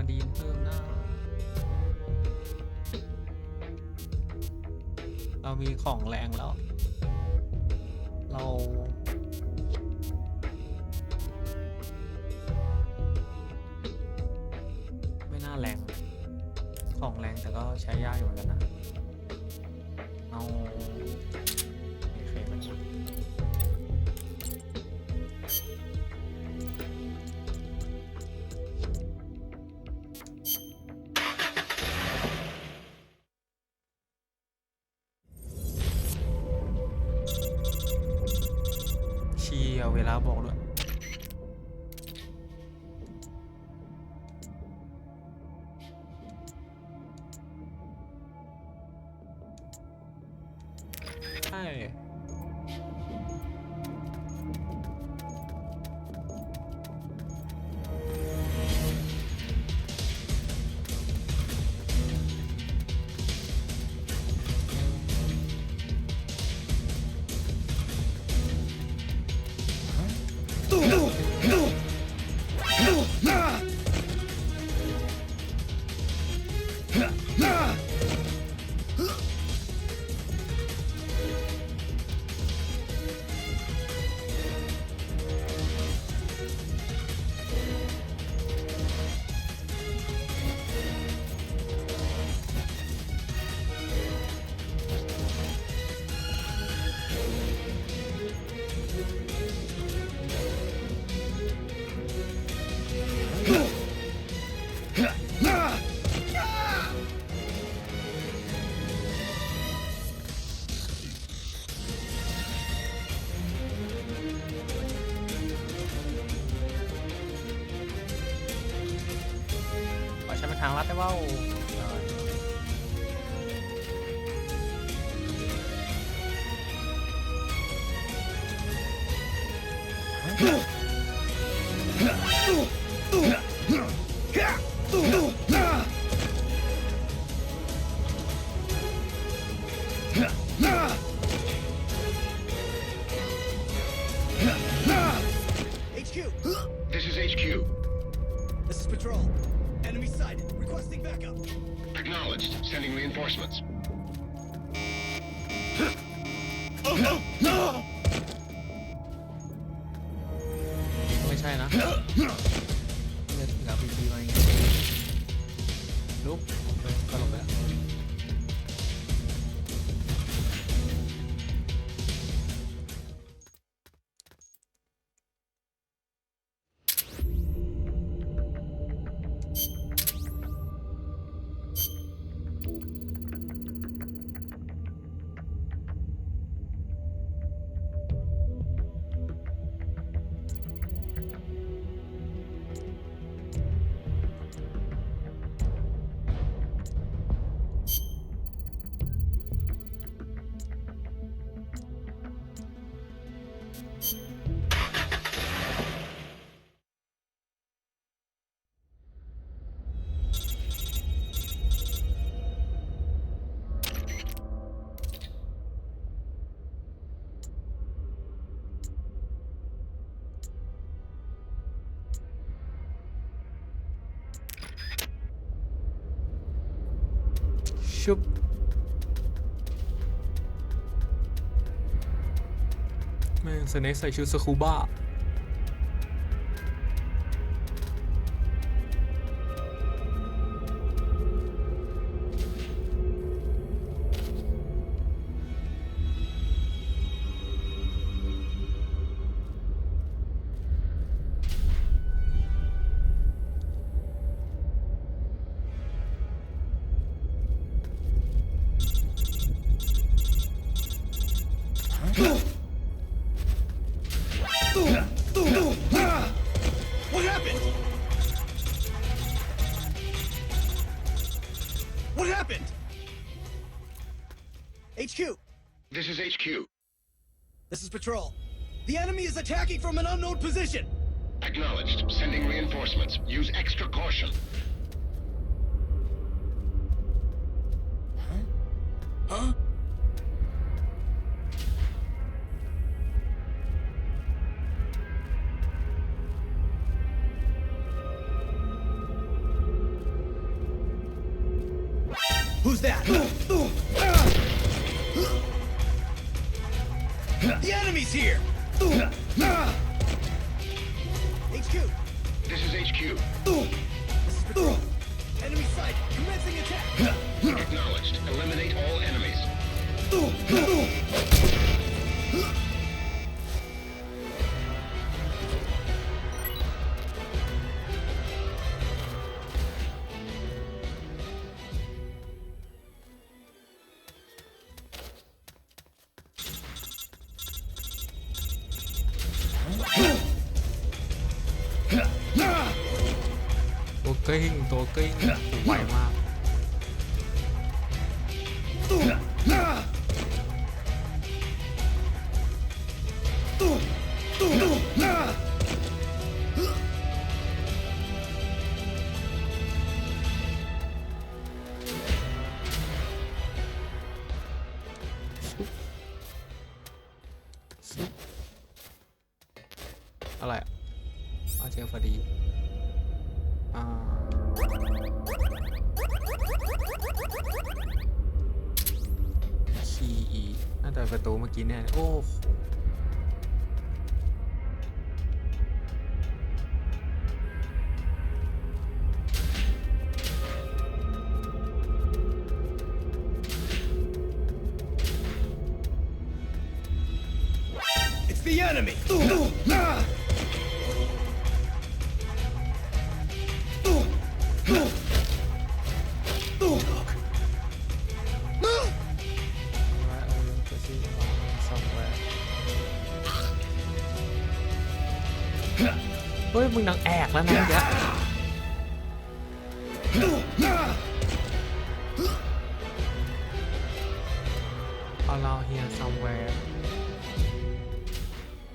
มาดีนเพิ่มนะเรามีของแรงแล้วเราไม่น่าแรงของแรงแต่ก็ใช้ยากอยู่เหมือนกันนะเอาโอเคมันเชียร์เวลาบอกด้วยใช่ใช้เป็นทางลัดได้ว่าThis is HQ. This is Patrol. Enemy sighted. Requesting backup. Acknowledged. Sending reinforcements. ไม่ใช่นะเลือกกับพีพีมาอย่างงี้ลุกก็ลงไปแล้วชุบแม่งสเนคใส่ชุดสคูบ้าWhat happened? What happened? HQ. This is HQ. This is Patrol. The enemy is attacking from an unknown position. Acknowledged. Sending reinforcements. Use extra caution. Huh? Who's that? The enemy's here! HQ! This is HQ. This is Patrol. Enemy sighted. Commencing attack! Acknowledged. Eliminate all enemies. ตัวกลิ้งไวมาก อะไรอ่ะเจอพอดีคีย์น่าจะประตูเมื่อกี้แน่โอ้The enemy! Ôi, mình đang ẹt lên này kìa. Allow here somewhere.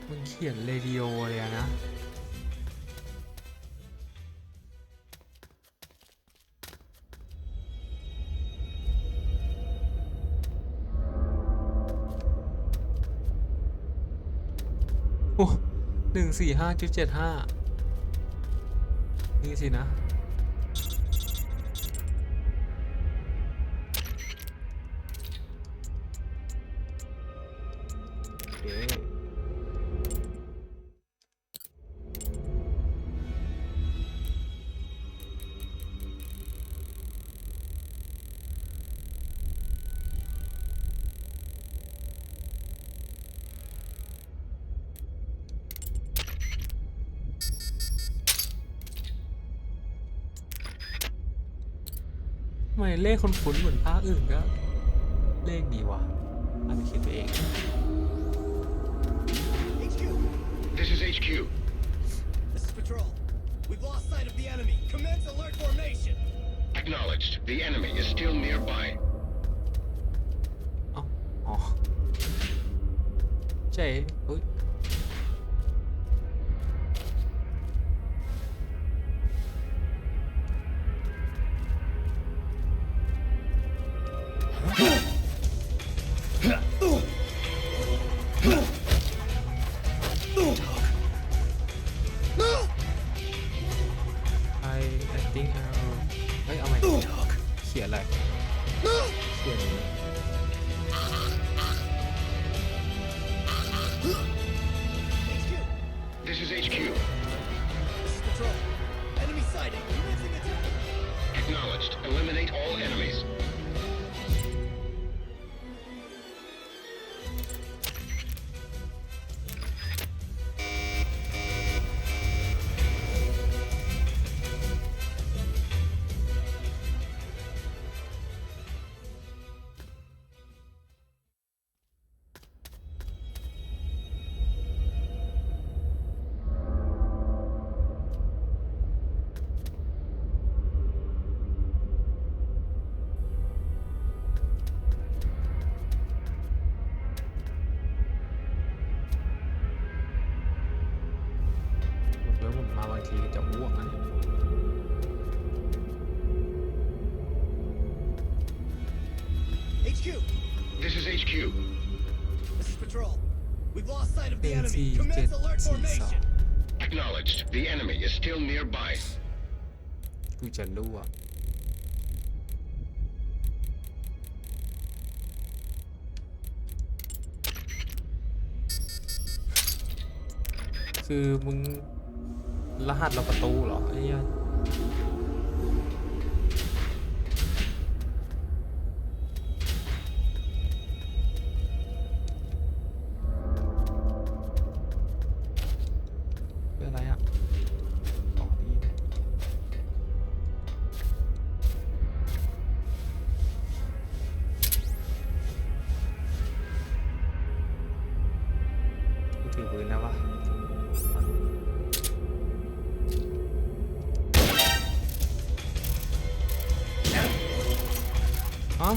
มึงเขียนเรดิโอเลยนะโอ้145.75นี่สินะโอเคทำไมเลขคุ้นๆเหมือนภาคอื่นก็เลขดีวะอาจจะคิดไปเอง HQ! This is HQ. This is Patrol. We've lost sight of the enemy. Commence alert formation! Acknowledged. The enemy is still nearby. อ๋อเจ๊เฮ้ยI think เฮ้ยเอาใหม่เขียนอะไรเขียนHQ! This is HQ. This is Patrol. Enemy sighted. Commencing attack! Acknowledged. Eliminate all enemies. HQ! This is HQ. This is Patrol. We've lost sight of the enemy. Commence alert formation! Acknowledged. The enemy is still nearby. กูจะรู้อ่ะ คือมึงรหัสเราประตูเหรอไอ้เหี้ยเป็นอะไรอ่ะต่อดีนะกูถือปืนนะวะฮะ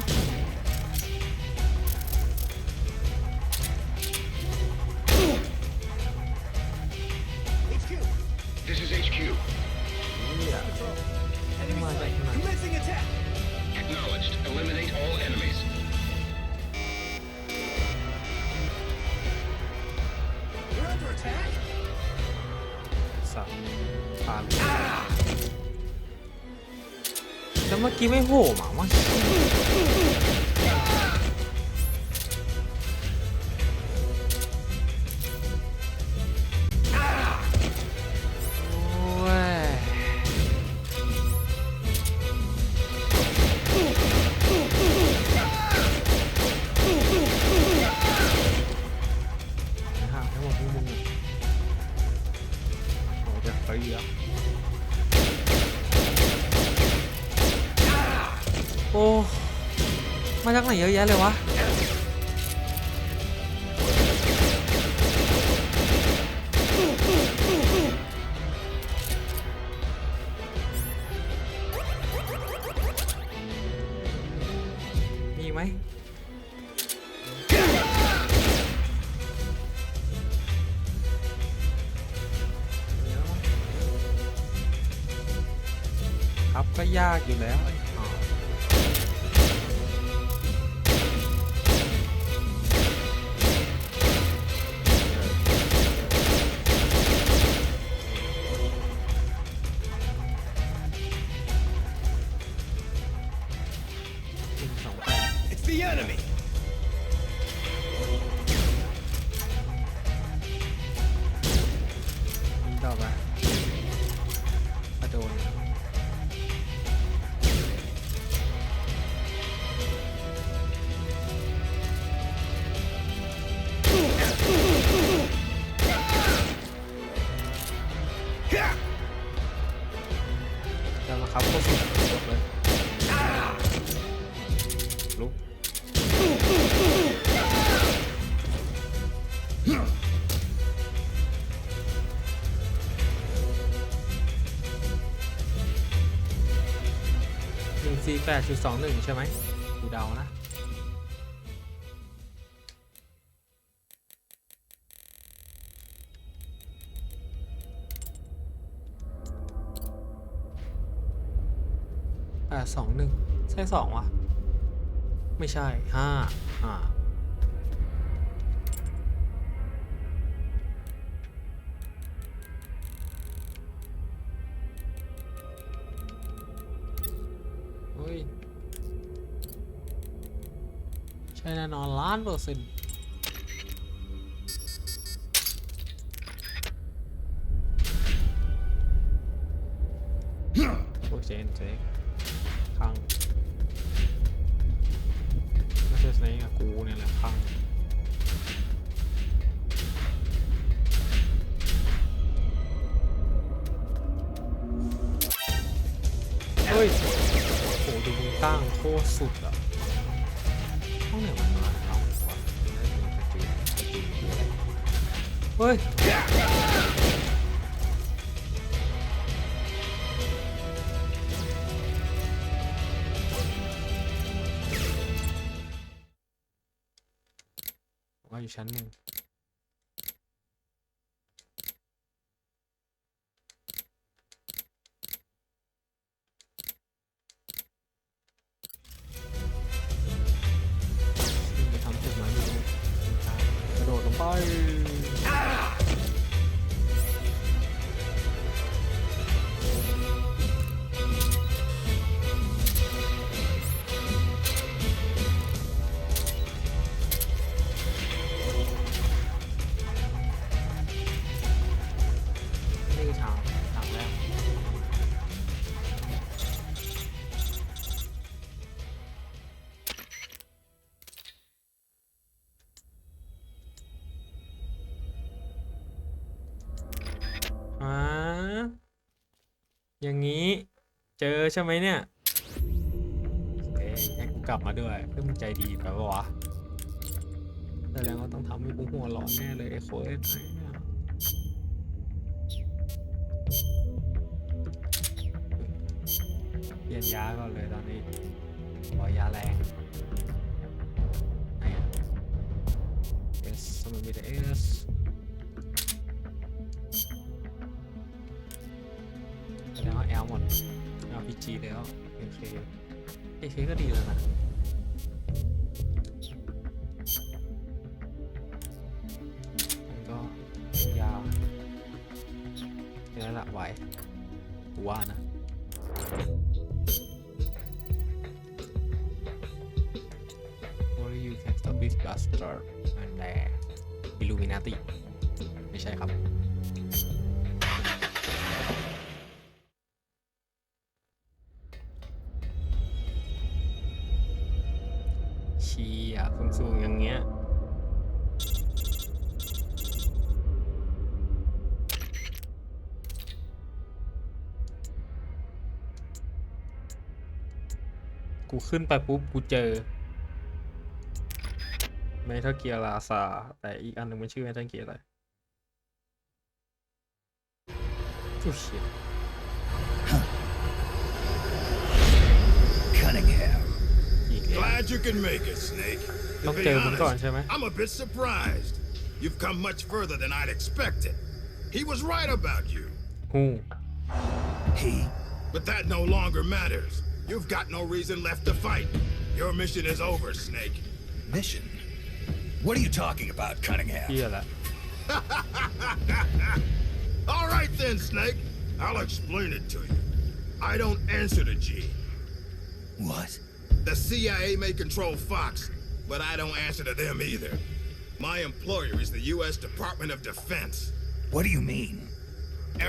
HQ. This is HQ. เหี้ย Patrol. มา Enemy จาก sight. ไหน Commencing attack. Acknowledged. Eliminate all enemies. We're under attack. สับผ่านแล้วเมื่อกี้ไม่โผล่หมาวะโอ้ยห่างทั้งหมดพวกมึงอะโอ้จะไปเยอะโอ้ มาจากไหนเยอะแยะเลยวะ มีไหมครับก็ยากอยู่แล้วอ๋อIt's the enemy. ยิงต่อไปกระโดนจะมาครับก็สุดจบเลยลุก148.21 ใช่ไหมกูเดานะ821ใช่2วะไม่ใช่5เฮ้ยใช่แน่นอน1,000,000%โอ้เจนเจ๊ข้างไม่ใช่สไนค์อะกูเนี่ยแหละข้างเฮ้ยโหดูมึงตั้งโคตรสุดอะห้องไหนมันมาเอาวะน่าจะเป็นกระจุยคืออะไรเฮ้ยว่าอยู่ชั้นหนึ่งไปทำตึกไม้ดูกระโดดลงไป เจอใช่ไหมเนี่ยเอ้ยให้กูกลับมาด้วยเพื่อมึงใจดีแปลว่าวะแสดงว่าต้องทำให้กูหัวร้อนแน่เลยไอ้โค้ดไหนเนี่ยเปลี่ยนยาก่อนเลยตอนนี้ขอยาแรงไหนอะ S สมันมีแต่ S แสดงว่า L หมด RPG แล้ว AK ก็ดีแล้วนะมันก็ยาวเดี๋ยวละไหวกูว่านะYou can stop this bastard and Illuminati ไม่ใช่ครับเชี่ยสูงๆอย่างเงี้ยกูขึ้นไปปุ๊บกูเจอเมทัลเกียร์ลาซาแต่อีกอันหนึ่งมันชื่อเมทัลเกียร์อะไรอู้ชิต Cunningham. อีกแล้ว Glad you can make it, Snake. To Don't be tell him honest, gone, Shema. I'm a bit surprised. You've come much further than I'd expected. He was right about you. ฮู He? But that no longer matters. You've got no reason left to fight. Your mission is over, Snake. Mission? What are you talking about, Cunningham? เฮียละ All right then, Snake. I'll explain it to you. I don't answer to Gene. What? The CIA may control Fox, but I don't answer to them either. My employer is the U.S. Department of Defense. What do you mean?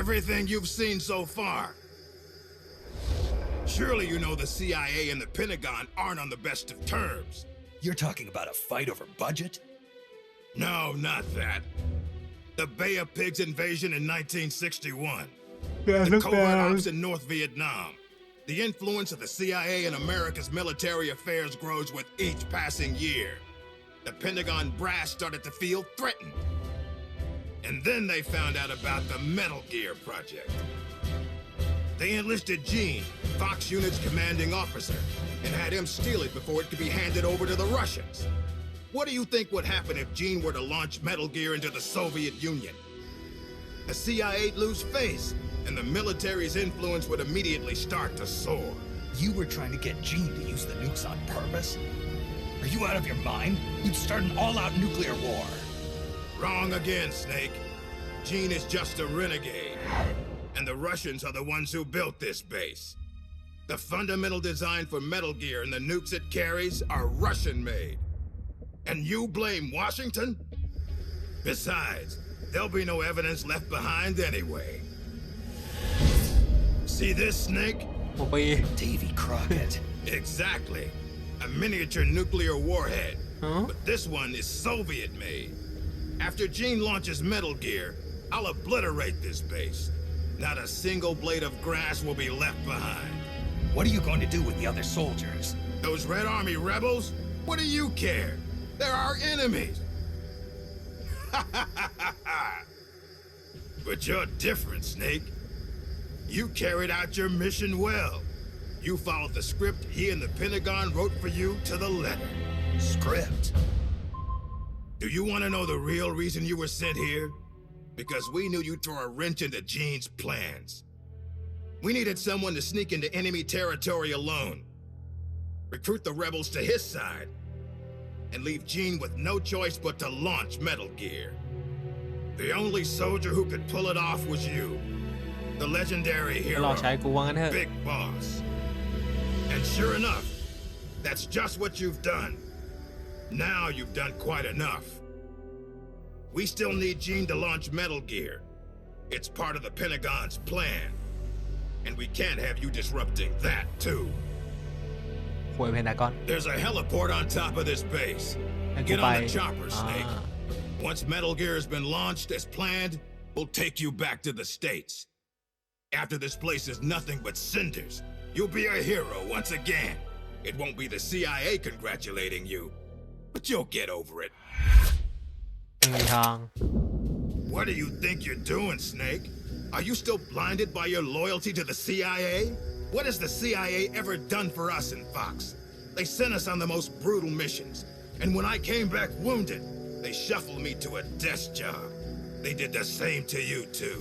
Everything you've seen so far. Surely you know the CIA and the Pentagon aren't on the best of terms. You're talking about a fight over budget? No, not that. The Bay of Pigs invasion in 1961. The covert ops in North Vietnam. The influence of the CIA in America's military affairs grows with each passing year. The Pentagon brass started to feel threatened. And then they found out about the Metal Gear project. They enlisted Gene, Fox Unit's commanding officer, and had him steal it before it could be handed over to the Russians. What do you think would happen if Gene were to launch Metal Gear into the Soviet Union? The CIA'd lose face, and the military's influence would immediately start to soar. You were trying to get Gene to use the nukes on purpose? Are you out of your mind? You'd start an all-out nuclear war. Wrong again, Snake. Gene is just a renegade. And the Russians are the ones who built this base. The fundamental design for Metal Gear and the nukes it carries are Russian-made. And you blame Washington? Besides, there'll be no evidence left behind anyway. See this, Snake? โอ้ไป Davy Crockett. Exactly. A miniature nuclear warhead. Huh? But this one is Soviet-made. After Gene launches Metal Gear, I'll obliterate this base. Not a single blade of grass will be left behind. What are you going to do with the other soldiers? Those Red Army rebels? What do you care? They're our enemies. But you're different, Snake. You carried out your mission well. You followed the script he and the Pentagon wrote for you to the letter. Script? Do you want to know the real reason you were sent here? Because we knew you'd throw a wrench into Gene's plans. We needed someone to sneak into enemy territory alone, recruit the rebels to his side, and leave Gene with no choice but to launch Metal Gear. The only soldier who could pull it off was you, the legendary หลอก hero, ใช้กูว่างั้นเถอะ Big Boss. And sure enough, that's just what you've done. Now you've done quite enough. We still need Gene to launch Metal Gear. It's part of the Pentagon's plan. And we can't have you disrupting that, too. หวยเพนทากอน There's a heliport on top of this base. ให้กู Get ไป on the chopper, Snake. อ่า Once Metal Gear has been launched as planned, we'll take you back to the States. After this place is nothing but cinders, You'll be a hero once again. It won't be the CIA congratulating you, but you'll get over it. ไม่มีทาง What do you think you're doing, Snake? Are you still blinded by your loyalty to the CIA? What has the CIA ever done for us in Fox? They sent us on the most brutal missions, and when I came back wounded, they shuffled me to a desk job. They did the same to you, too.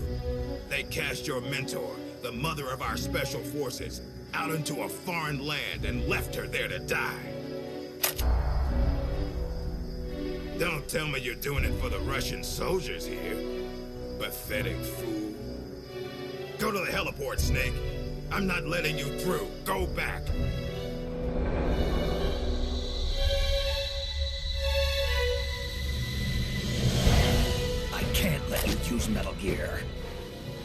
They cast your mentor, the mother of our special forces, out into a foreign land and left her there to die. Don't tell me you're doing it for the Russian soldiers here. Pathetic fool. Go to the heliport, Snake. I'm not letting you through. Go back. I can't let you use Metal Gear.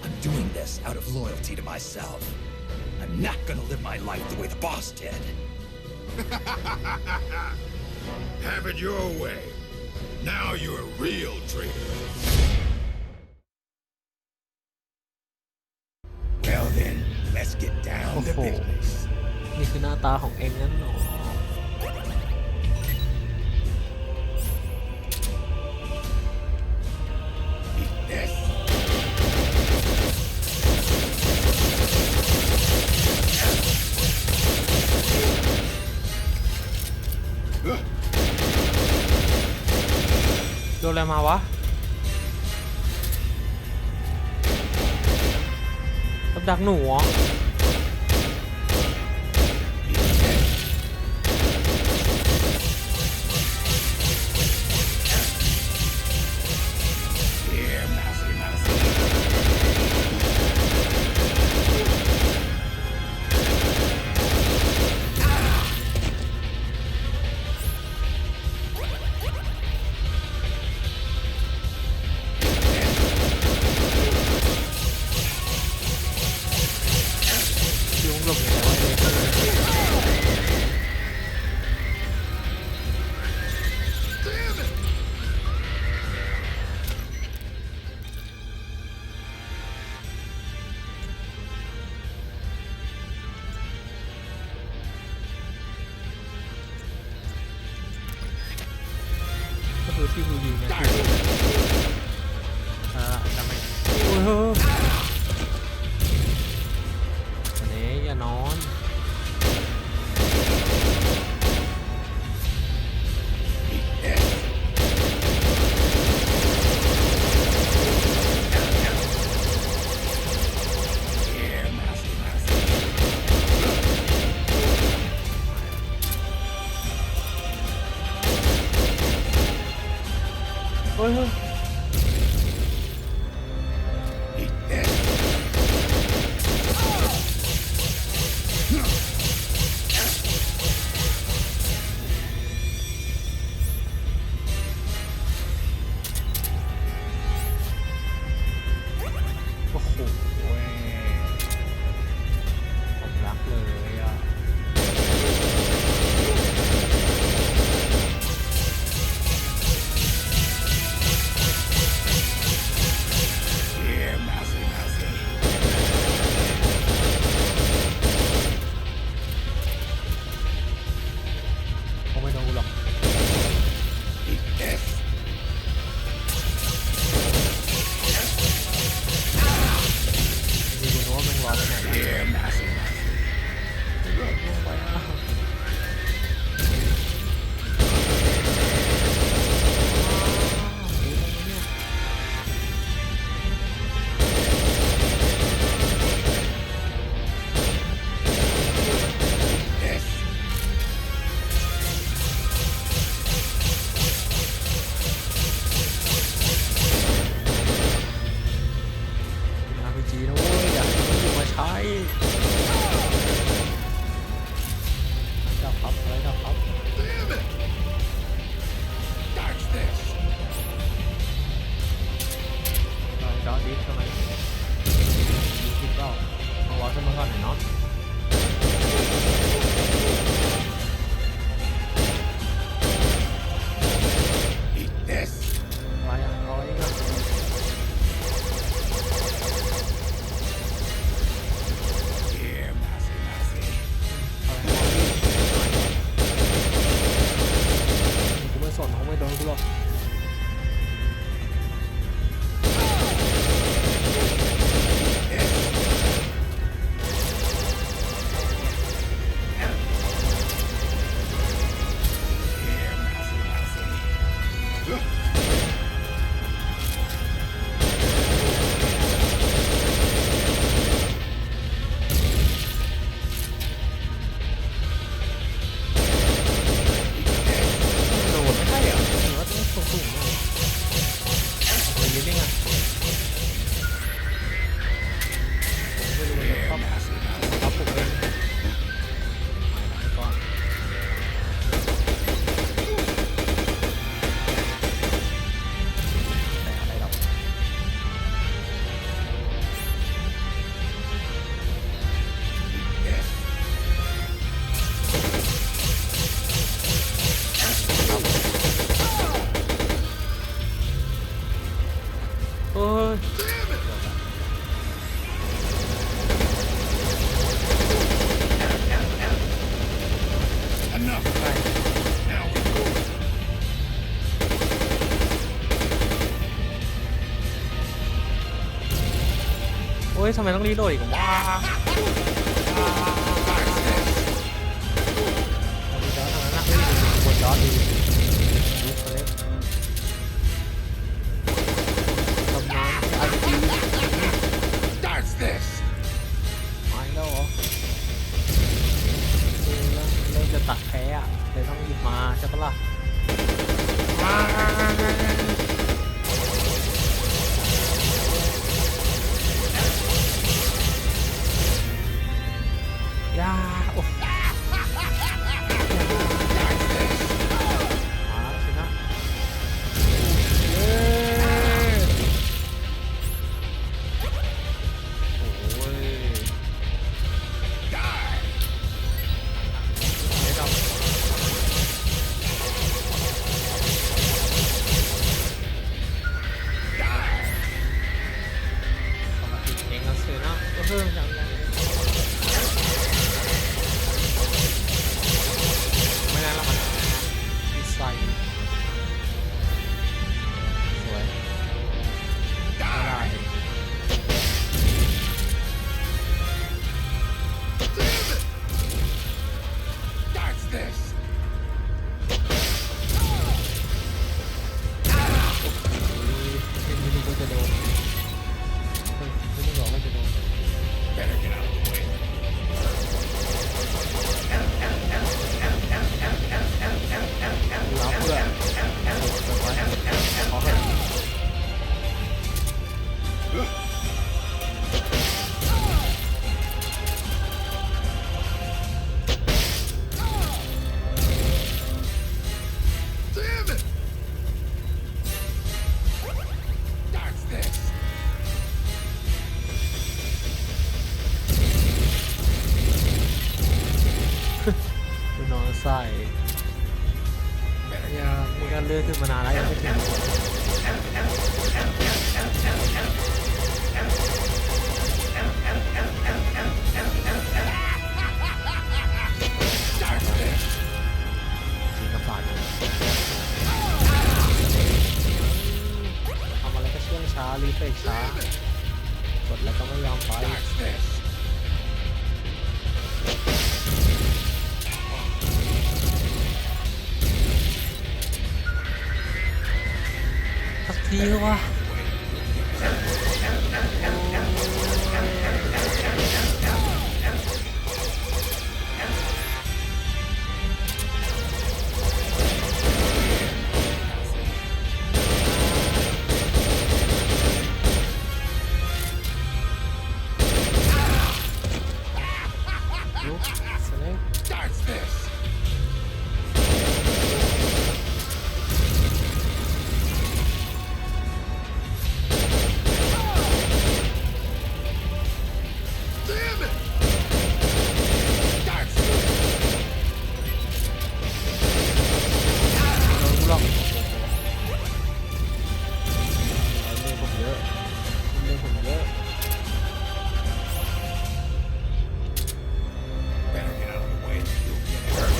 I'm doing this out of loyalty to myself. I'm not gonna live my life the way the boss did. Have it your way. Now you're a real traitor. Well then, let's get down โอ้ to โห business. นี่คือหน้าตาของเองนั่นหรอ Eat this. โดนอะไรมาวะกับดักหนูเหรอ Here, mousey, mousey. ยุงหลบอยู่แล้วไอ้เลย ก็คือที่กูยิงเนี่ยคือทำไมโอ้ยเฮ้ยอันนี้อย่านอน Eat this. Here, mousey, mousey. เฮ้ยเฮ้ย Eat this. โอ้โหผมรักเลยอ่ะ Here, ฮ้ยทำไมต้องรีโหลดอีกวะดูจอทางนั้นนะบนจอดีดูเขาเล่นตำนานอาร์ตี Starts this. มาแล้วเหรอเริ่มจะตัดแพ้อะเลยต้องหยิบมาใช่ปะล่ะยาโอ้มาแล้วสินะเย้โอ้ยไม่ต้องเอามาติดเองแล้วสินะยังไม่ได้แล้วมันดีไซน์สวยไม่ได้ Starts this. ไม่รู้ว่าจะโดนไม่รู้ว่าจะโดน Better get out of the way. รับเพื่อนขอเถอะ Damn it! Starts this. ดูนอนใส่ยังมีการเลื่อนขึ้นมานานแล้วยังไม่ถึงสีกระบาดทำอะไรก็เชื่องช้ารีเฟกช้ากดแล้วก็ไม่ยอมไป Starts this. สักทีวะลุกสเน็ก Starts this. หรอกเล่นผมเยอะเล่นผมเยอะ Better get out of the way. You'll get hurt.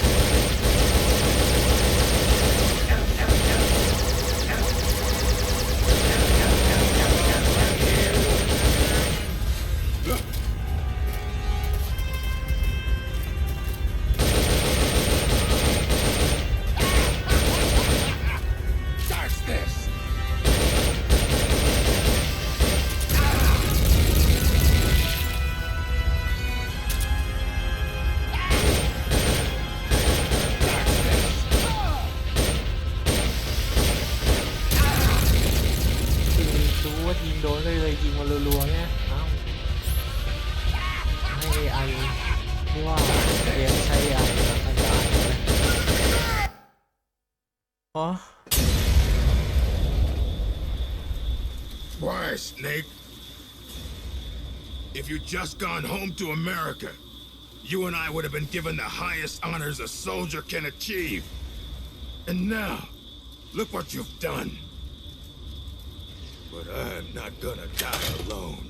Starts this. คือรู้ว่ายิงโดนเลยยิงมารัวๆเนี่ยเอ้าให้ AI ไม่ว่าเกมใช้ AI นะอาจารย์เลยอ๋อ Why, Snake? If you'd just gone home to America, you and I would have been given the highest honors a soldier can achieve. And now, look what you've done. But I'm not gonna die alone.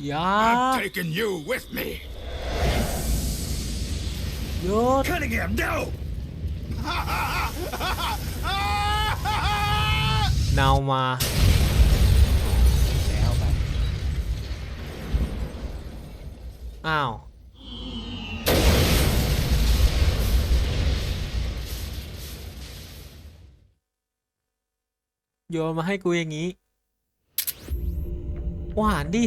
อย่า I'm taking you with me. หยุด Cunningham, no! นาวมาแล้วไป อ้าวโยนมาให้กูอย่างนี้หวานดิ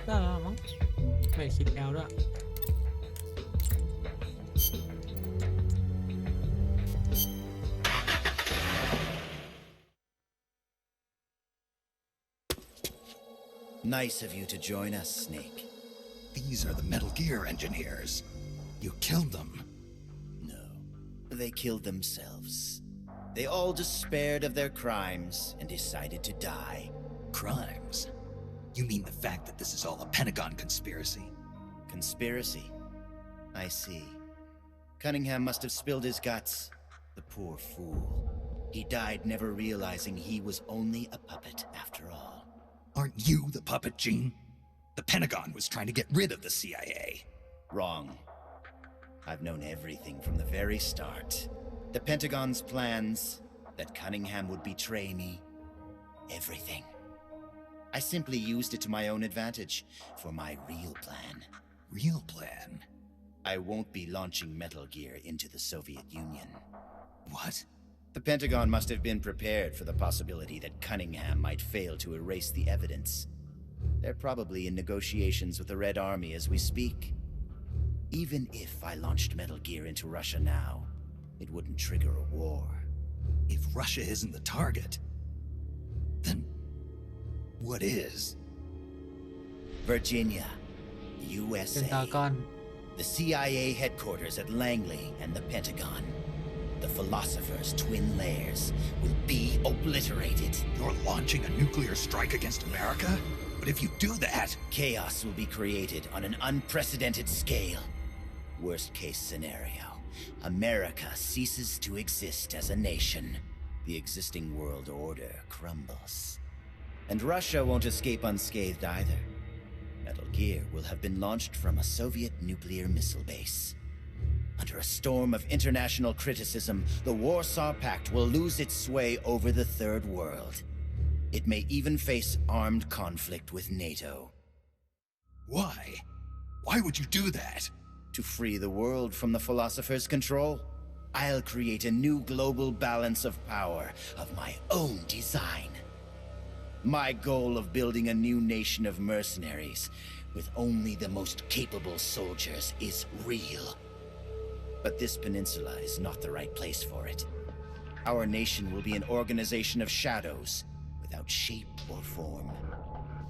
ได้แล้วมั้งไม่คิดแอลด้วย Nice of you to join us, Snake. These are the Metal Gear engineers. You killed them. No, they killed themselves. They all despaired of their crimes and decided to die. Crimes? You mean the fact that this is all a Pentagon conspiracy? Conspiracy? I see. Cunningham must have spilled his guts. The poor fool. He died never realizing he was only a puppet after all. Aren't you the puppet, Gene? The Pentagon was trying to get rid of the CIA. Wrong. I've known everything from the very start. The Pentagon's plans, that Cunningham would betray me. Everything. I simply used it to my own advantage, for my real plan. Real plan? I won't be launching Metal Gear into the Soviet Union. What? The Pentagon must have been prepared for the possibility that Cunningham might fail to erase the evidence. They're probably in negotiations with the Red Army as we speak. Even if I launched Metal Gear into Russia now, it wouldn't trigger a war. If Russia isn't the target, then what is? Virginia, เป็น USA. ดากอน The CIA headquarters at Langley and the Pentagon. The Philosopher's twin lairs will be obliterated. You're launching a nuclear strike against America? But if you do that... Chaos will be created on an unprecedented scale. Worst case scenario, America ceases to exist as a nation. The existing world order crumbles. And Russia won't escape unscathed either. Metal Gear will have been launched from a Soviet nuclear missile base. Under a storm of international criticism, the Warsaw Pact will lose its sway over the Third World. It may even face armed conflict with NATO. Why? Why would you do that? To free the world from the Philosopher's control, I'll create a new global balance of power of my own design. My goal of building a new nation of mercenaries with only the most capable soldiers is real. But this peninsula is not the right place for it. Our nation will be an organization of shadows, without shape or form.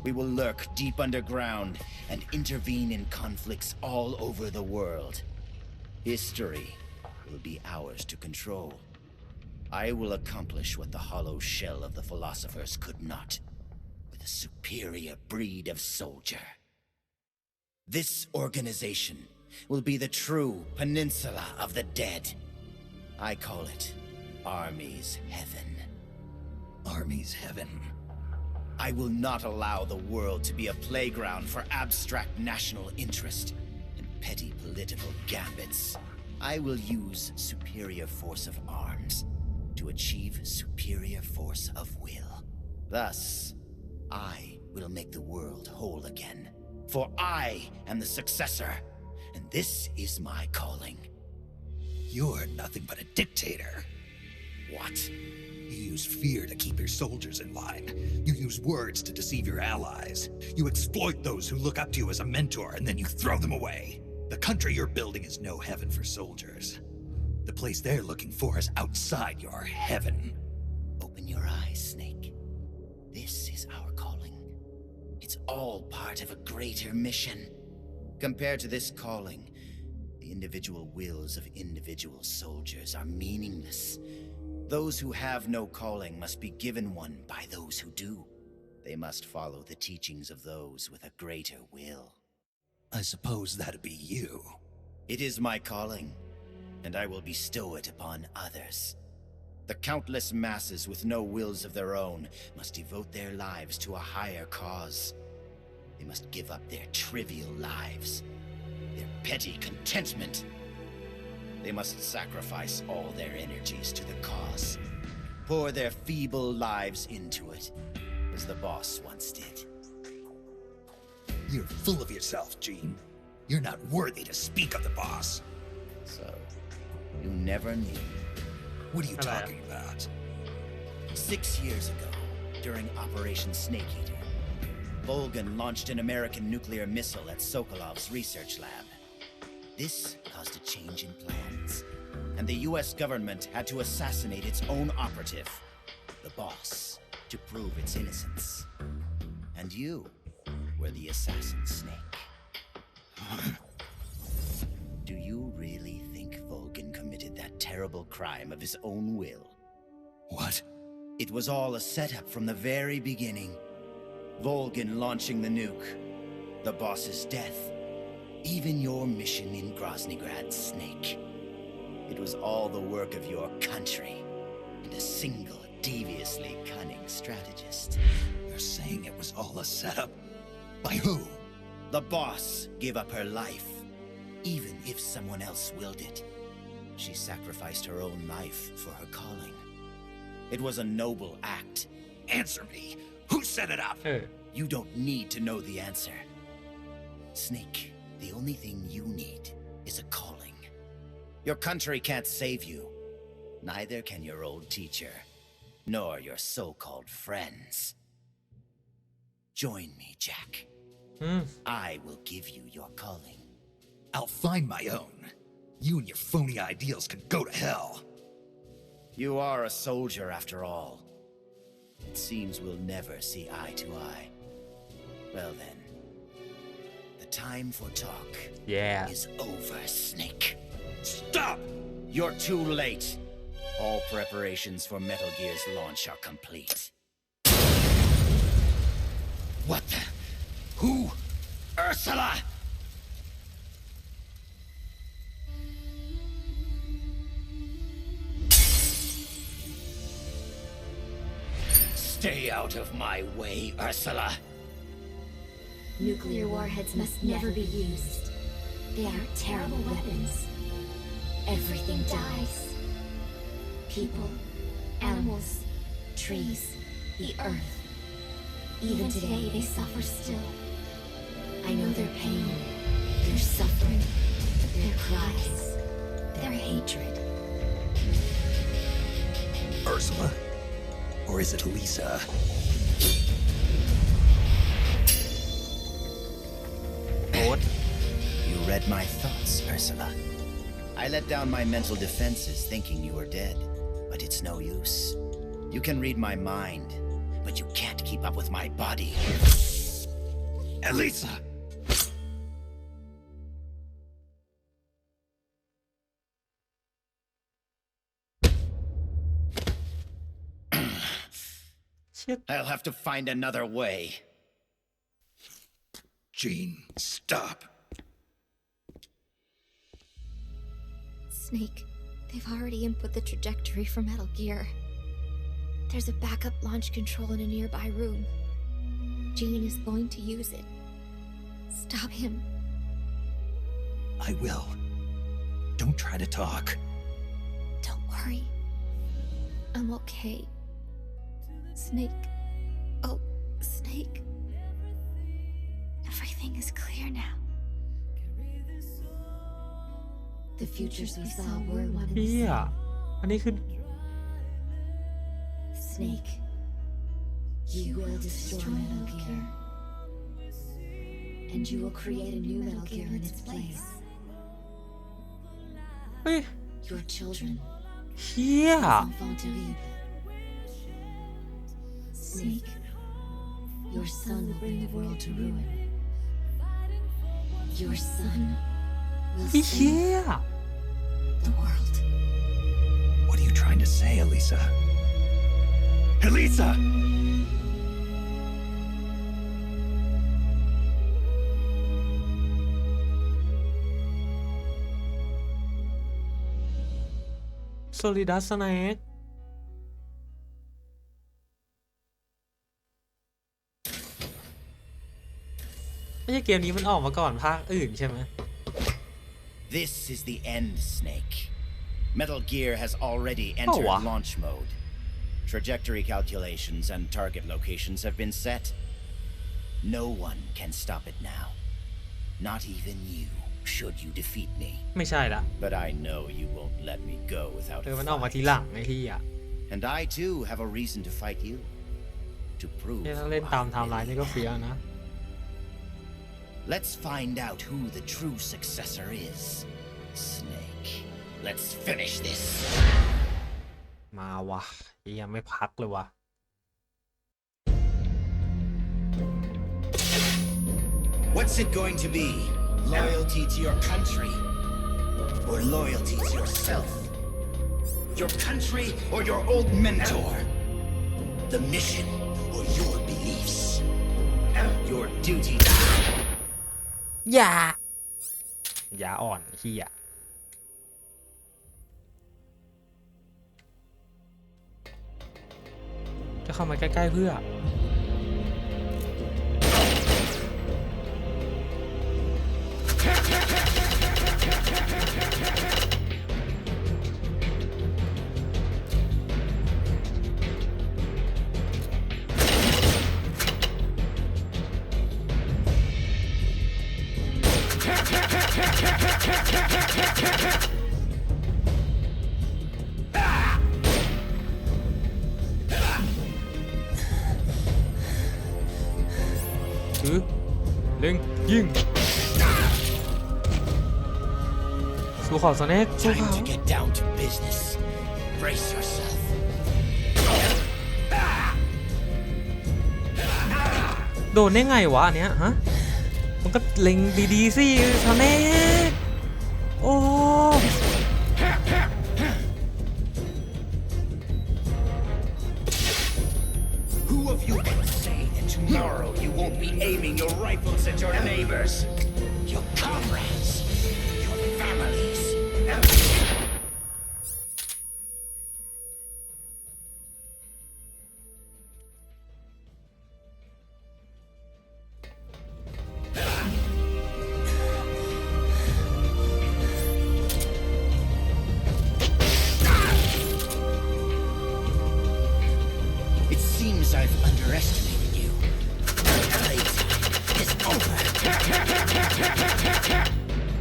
We will lurk deep underground and intervene in conflicts all over the world. History will be ours to control. I will accomplish what the hollow shell of the philosophers could not, with a superior breed of soldier. This organization will be the true peninsula of the dead. I call it Army's Heaven. Army's Heaven. I will not allow the world to be a playground for abstract national interest and petty political gambits. I will use superior force of arms to achieve superior force of will. Thus, I will make the world whole again. For I am the successor, and this is my calling. You're nothing but a dictator. What? You use fear to keep your soldiers in line. You use words to deceive your allies. You exploit those who look up to you as a mentor, and then you throw them away. The country you're building is no heaven for soldiers. The place they're looking for is outside your heaven. Open your eyes, Snake. This is our calling. It's all part of a greater mission. Compared to this calling, the individual wills of individual soldiers are meaningless. Those who have no calling must be given one by those who do. They must follow the teachings of those with a greater will. I suppose that'd be you. It is my calling, and I will bestow it upon others. The countless masses with no wills of their own must devote their lives to a higher cause. They must give up their trivial lives, their petty contentment. They must sacrifice all their energies to the cause, pour their feeble lives into it, as the boss once did. You're full of yourself, Gene. You're not worthy to speak of the boss. So, you never knew. What are you talking about? 6 years ago, during Operation Snake Eater, Volgan launched an American nuclear missile at Sokolov's research lab. This caused a change in plans, and the US government had to assassinate its own operative, the boss, to prove its innocence. And you were the assassin, Snake. Do you really think Volgan committed that terrible crime of his own will? What? It was all a setup from the very beginning. Volgan launching the nuke, the boss's death, even your mission in Groznygrad, Snake. It was all the work of your country and a single, deviously cunning strategist. You're saying it was all a setup? By who? The boss gave up her life, even if someone else willed it. She sacrificed her own life for her calling. It was a noble act. Answer me. Who set it up? You don't need to know the answer. Snake, the only thing you need is a calling. Your country can't save you. Neither can your old teacher, nor your so-called friends. Join me, Jack. I will give you your calling. I'll find my own. You and your phony ideals can go to hell. You are a soldier after all. It seems we'll never see eye to eye. Well then, the time for talk is over, Snake. Stop! You're too late. All preparations for Metal Gear's launch are complete. What the? Who? Ursula! Stay out of my way, Ursula. Nuclear warheads must never be used. They are terrible weapons. Everything dies. People, animals, trees, the earth. Even today, they suffer still. I know their pain, their suffering, their cries, their hatred. Ursula? Or is it Lisa? What? You read my thoughts, Ursula. I let down my mental defenses thinking you were dead, but it's no use. You can read my mind, but you can't keep up with my body. Elisa! I'll have to find another way. Gene, stop. Snake, they've already input the trajectory for Metal Gear. There's a backup launch control in a nearby room. Gene is going to use it. Stop him. I will. Don't try to talk. Don't worry. I'm okay. Snake. Oh, Snake. Everything is clear now. The futures we saw were one and the เฮีย same. อันนี้คือ Snake, you will destroy Metal Gear. And you will create a new Metal Gear in its place. เฮ้ย Your children เฮีย enfants terribles. Snake, your son will bring the world to ruin. Your son will พี่เชี่ save ย the world. What are you trying to say, Elisa? Elisa! Solidus Snake ไม่ใช่เกมนี้มันออกมาก่อนภาคอื่นใช่ไหม This is the end, Snake. Metal Gear has already entered wow. launch mode. Trajectory calculations and target locations have been set. No one can stop it now. Not even you, should you defeat me. ไม่ใช่ละ But I know you won't let me go without มัน a ออกมาที fight. หลังไอ้ที่อ่ะ And I too have a reason to fight you. To prove เนี่ยถ้าเล่น who ตาม I ไทม์ไลน์ really นี่ก็เฟี้ยว am. นะ Let's find out who the true successor is. Snake. Let's finish this. มาวะยังไม่พักเลยวะ What's it going to be? Loyalty to your country? Or loyalty to yourself? Your country or your old mentor? The mission or your beliefs? Your duty. อย่าอ่อนเฮียจะเข้ามาใกล้ๆเพื่อ เล็งยิงสู้เขาสแน็คสู้ Time เขา to get down to business. Brace yourself. โดนได้ไงวะอันเนี้ยฮะมันก็เล็งดีๆสิสแน็คโอ้ Who of you can say that tomorrow you won't be aiming your rifles at your neighbors, your comrades, your families? It seems I've underestimated you. Playtime is over.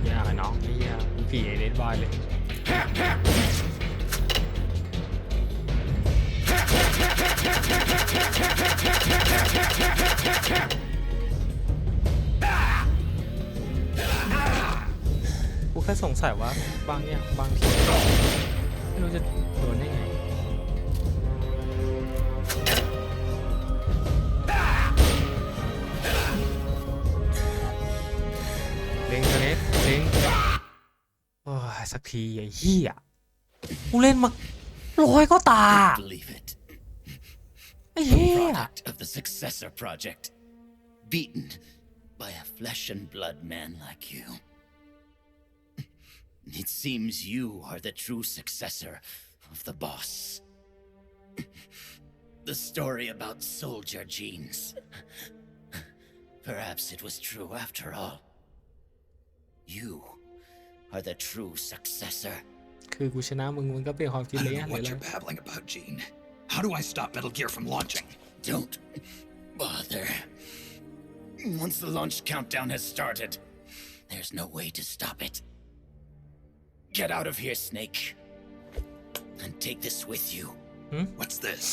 ยากไอ้น้องไอ้เหี้ยผีไอเดนบอยเลย กูแค่สงสัยว่าบางอย่างบางทีไม่รู้จะโดนได้ไง เล็งตัวนี้เล็งโอ้ยสักทีไอ้เหี้ยกูเล่นมา100ก็ตา Believe it. ไอ้เหี้ย Product of the successor project. Beaten by a flesh and blood man like you. It seems you are the true successor of the boss. The story about soldier genes. Perhaps it was true after all. You are the true successor. คือกูชนะมึงก็เปลี่ยนความคิด I เลย don't อะ know หรือ what อะไร you're babbling about, Gene. How do I stop Metal Gear from launching? Don't bother. Once the launch countdown has started, there's no way to stop it. Get out of here, Snake. And take this with you. What's this?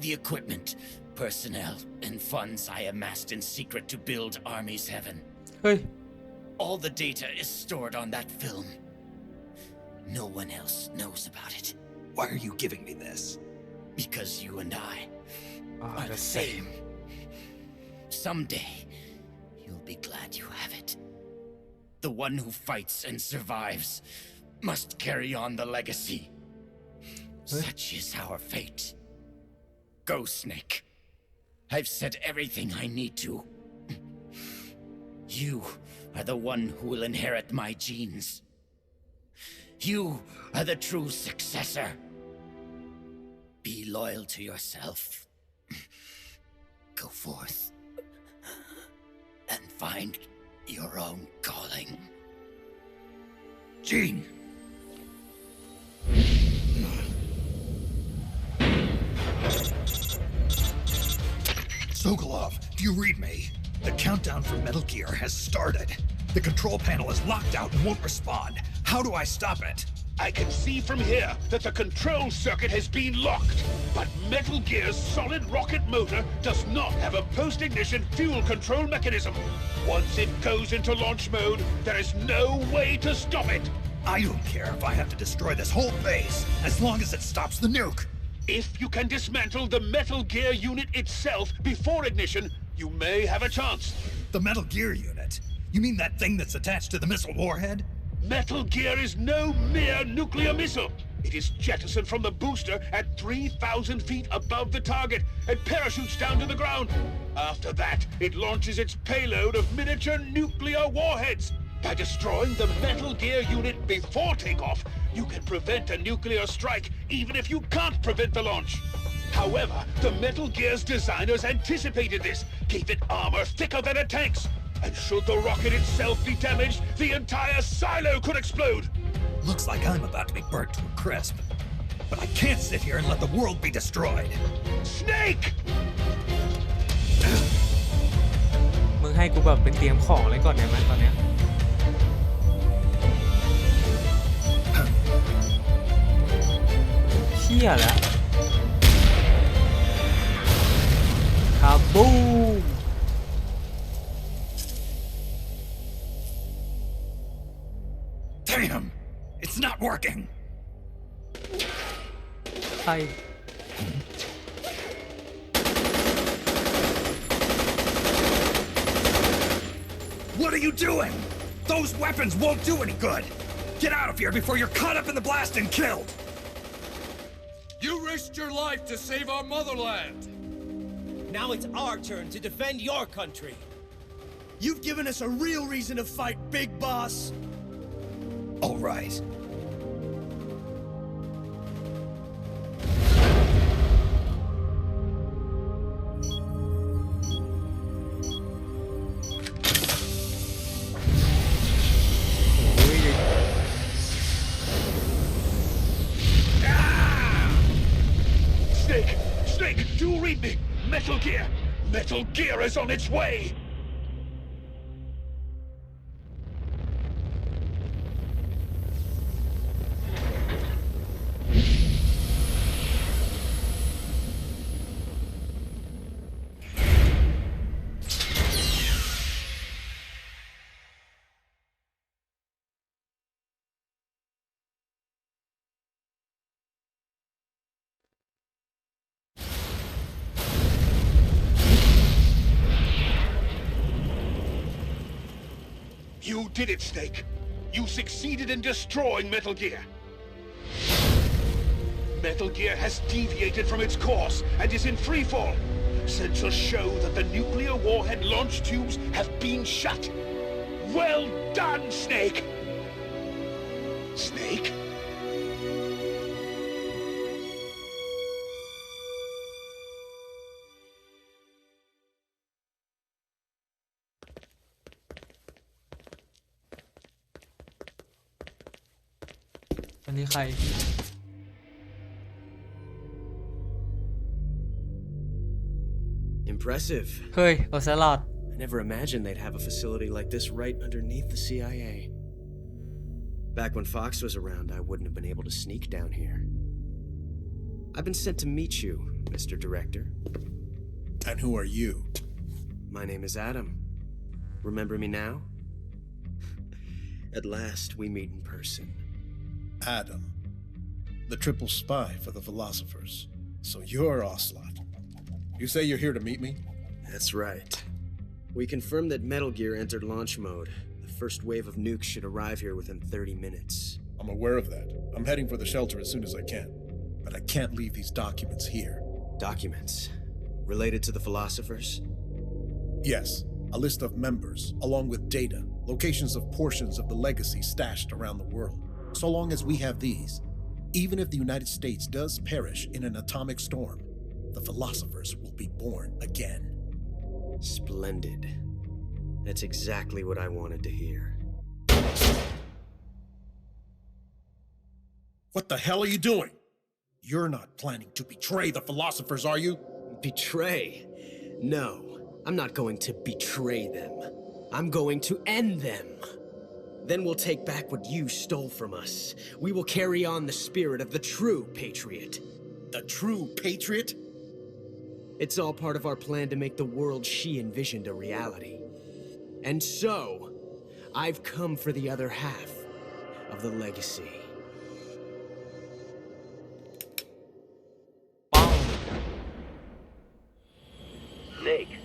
The equipment, personnel, and funds I amassed in secret to build Army's Heaven. เฮ้ย All the data is stored on that film. No one else knows about it. Why are you giving me this? Because you and I Ah, are the the same. Someday, you'll be glad you have it. The one who fights and survives must carry on the legacy. Such is our fate. Go, Snake. I've said everything I need to. You are the one who will inherit my genes. You are the true successor. Be loyal to yourself. Go forth and find your own calling. Gene! Sokolov, do you read me? The countdown for Metal Gear has started. The control panel is locked out and won't respond. How do I stop it? I can see from here that the control circuit has been locked, but Metal Gear's solid rocket motor does not have a post-ignition fuel control mechanism. Once it goes into launch mode, there is no way to stop it. I don't care if I have to destroy this whole base, as long as it stops the nuke. If you can dismantle the Metal Gear unit itself before ignition, you may have a chance. The Metal Gear unit? You mean that thing that's attached to the missile warhead? Metal Gear is no mere nuclear missile. It is jettisoned from the booster at 3,000 feet above the target and parachutes down to the ground. After that, it launches its payload of miniature nuclear warheads. By destroying the Metal Gear unit before takeoff, you can prevent a nuclear strike even if you can't prevent the launch. However, the Metal Gear's designers anticipated this, gave it armor thicker than a tank's. And should the rocket itself be damaged, the entire silo could explode. Looks like I'm about to be burnt to a crisp. But I can't sit here and let the world be destroyed. Snake! มึงให้กูแบบเป็นเตรียมของเลยก่อนได้ไหมตอนเนี้ยเชี่ยแล้วคาบูม Damn! It's not working! ใคร What are you doing? Those weapons won't do any good! Get out of here before you're caught up in the blast and killed! You risked your life to save our motherland! Now it's our turn to defend your country. You've given us a real reason to fight, Big Boss. All right. Snake! Snake, do you read me? Metal Gear! Metal Gear is on its way! You did it, Snake. You succeeded in destroying Metal Gear. Metal Gear has deviated from its course and is in freefall. Sensors show that the nuclear warhead launch tubes have been shut. Well done, Snake! Snake?อันนี้ใคร Impressive. เฮ้ยโอเซลอด I never imagined they'd have a facility like this right underneath the CIA. Back when Fox was around, I wouldn't have been able to sneak down here. I've been sent to meet you, Mr. Director. And who are you? My name is Adam. Remember me now? At last, we meet in person. Adam. The triple spy for the philosophers. So you're Ocelot. You say you're here to meet me? That's right. We confirmed that Metal Gear entered launch mode. The first wave of nukes should arrive here within 30 minutes. I'm aware of that. I'm heading for the shelter as soon as I can. But I can't leave these documents here. Documents? Related to the philosophers? Yes. A list of members, along with data, locations of portions of the legacy stashed around the world. So long as we have these, even if the United States does perish in an atomic storm, the philosophers will be born again. Splendid. That's exactly what I wanted to hear. What the hell are you doing? You're not planning to betray the philosophers, are you? Betray? No. I'm not going to betray them. I'm going to end them. Then we'll take back what you stole from us. We will carry on the spirit of the true patriot. The true patriot? It's all part of our plan to make the world she envisioned a reality. And so, I've come for the other half of the legacy. Snake,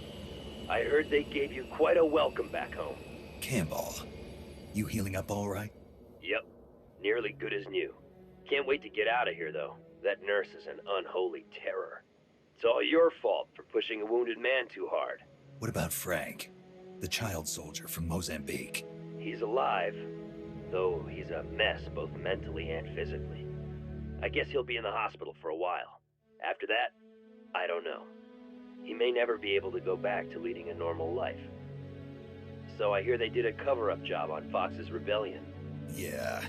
I heard they gave you quite a welcome back home. Campbell, you healing up all right? Yep, nearly good as new. Can't wait to get out of here, though. That nurse is an unholy terror. It's all your fault for pushing a wounded man too hard. What about Frank, the child soldier from Mozambique? He's alive, though he's a mess both mentally and physically. I guess he'll be in the hospital for a while. After that, I don't know. He may never be able to go back to leading a normal life. So I hear they did a cover-up job on Fox's rebellion. Yeah.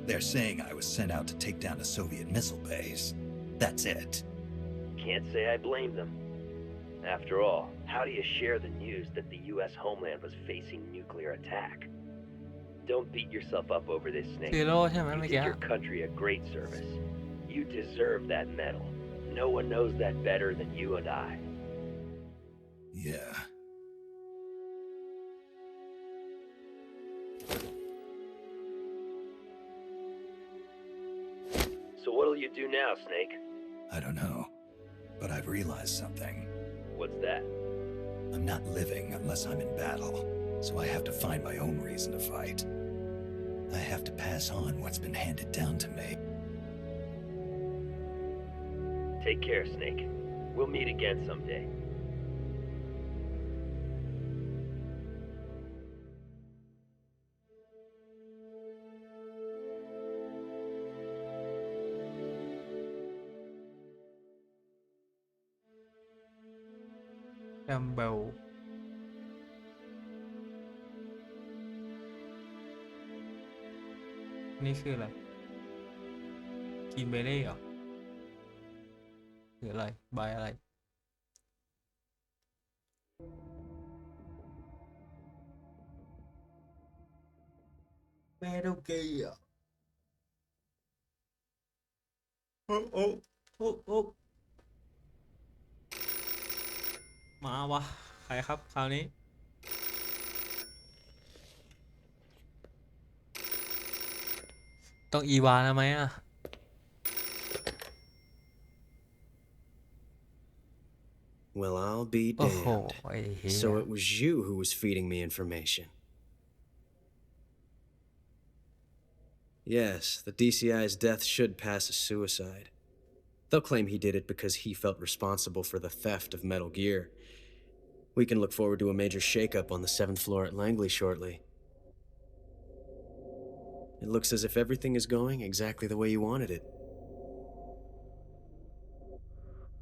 They're saying I was sent out to take down a Soviet missile base. That's it. Can't say I blame them. After all, how do you share the news that the U.S. homeland was facing nuclear attack? Don't beat yourself up over this, Snake. You did your country a great service. You deserve that medal. No one knows that better than you and I. Yeah. So what'll you do now, Snake? I don't know. But I've realized something. What's that? I'm not living unless I'm in battle, so I have to find my own reason to fight. I have to pass on what's been handed down to me. Take care, Snake. We'll meet again someday. Campbell นี่คืออะไรกินเบเล่เหรอหรืออะไรใบอะไรเมโดเกียโอ้โอ้โอ้โอ้มาวะใครครับคราวนี้ ต้องอีวานะไหมอ่ะ Well, I'll be damned. So it was you who was feeding me information. Yes, the DCI's death should pass as suicide. They'll claim he did it because he felt responsible for the theft of Metal Gear. We can look forward to a major shakeup on the 7th floor at Langley shortly. It looks as if everything is going exactly the way you wanted it.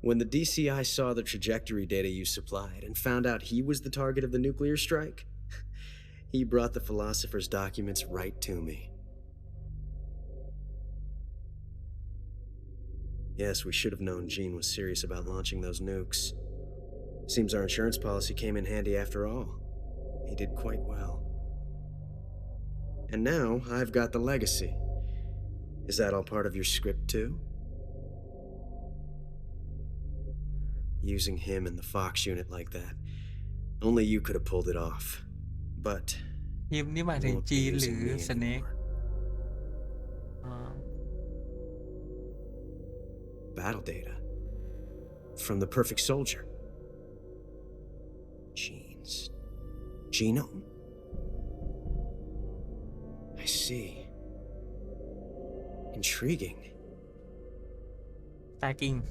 When the DCI saw the trajectory data you supplied and found out he was the target of the nuclear strike, he brought the philosopher's documents right to me. Yes, we should have known Gene was serious about launching those nukes. Seems our insurance policy came in handy after all. He did quite well. And now I've got the legacy. Is that all part of your script too? Using him in the Fox unit like that. Only you could have pulled it off. But ทีมนี่หมายถึงจีนหรือสเนก Battle data. From the perfect soldier. Gene's genome. see. Intriguing. stacking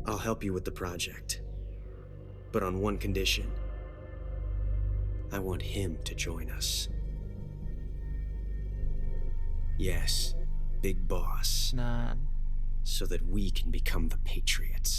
I'll help you with the project. But on one condition. I want him to join us. Yes, Big Boss. นาน So that we can become the Patriots.